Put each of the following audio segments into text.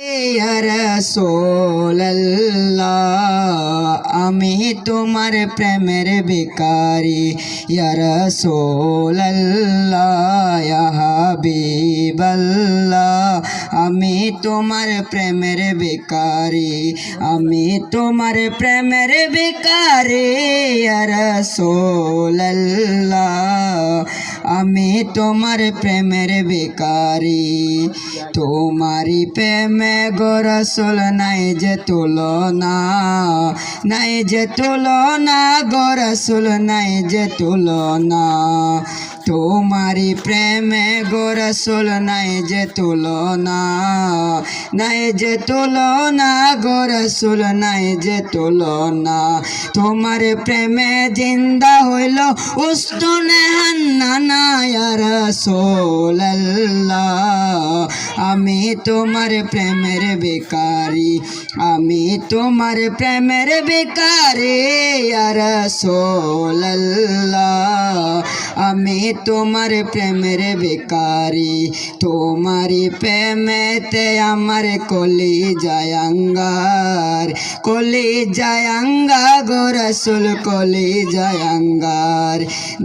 ইয়া রাসূলুল্লাহ আমি তোমার প্রেমের ভিখারি ইয়া রাসূলুল্লাহ ইয়া হাবিবাল্লাহ আমি তোমার প্রেমের ভিখারি আমি তোমার প্রেমের ভিখারি ইয়া রাসূলুল্লাহ আমি তোমার প্রেমের ভিখারি তোমারি প্রেমে গো রাসূল নাই যে তুলনা নাই যে তুলনা গো রাসূল নাই যে তুলনা তোমারি প্রেমে গো রাসূল নাই যে তুলনা নাই যে তুলনা গো রাসূল নাই যে তুলনা তোমার প্রেমে জিন্দা হইল উস্তুনে হান্নানা ইয়া রাসূলুল্লাহ আমি তোমার প্রেমের ভিখারি আমি তোমার প্রেমের ভিখারি ইয়া রাসূলুল্লাহ আমি তোমার প্রেমের ভিখারি তোমারি প্রেমেতে আমার কলি জায়াঙ্গার গো রাসূল কলি জায়াঙ্গার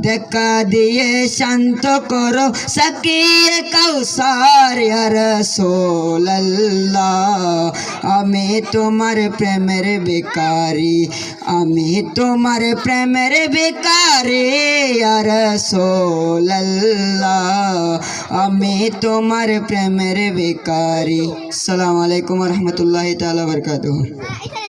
দেখা দিয়ে শান্ত করো সাকিয়ে কাউসার ইয়া রাসূলুল্লাহ আমি তোমার প্রেমের ভিখারি আমি তোমার প্রেমের ভিখারি ইয়া রাসূলুল্লাহ আমি তোমার প্রেমের ভিখারি। আসসালামু আলাইকুম ওয়া রাহমাতুল্লাহি তাআলা ওয়া বারাকাতুহু।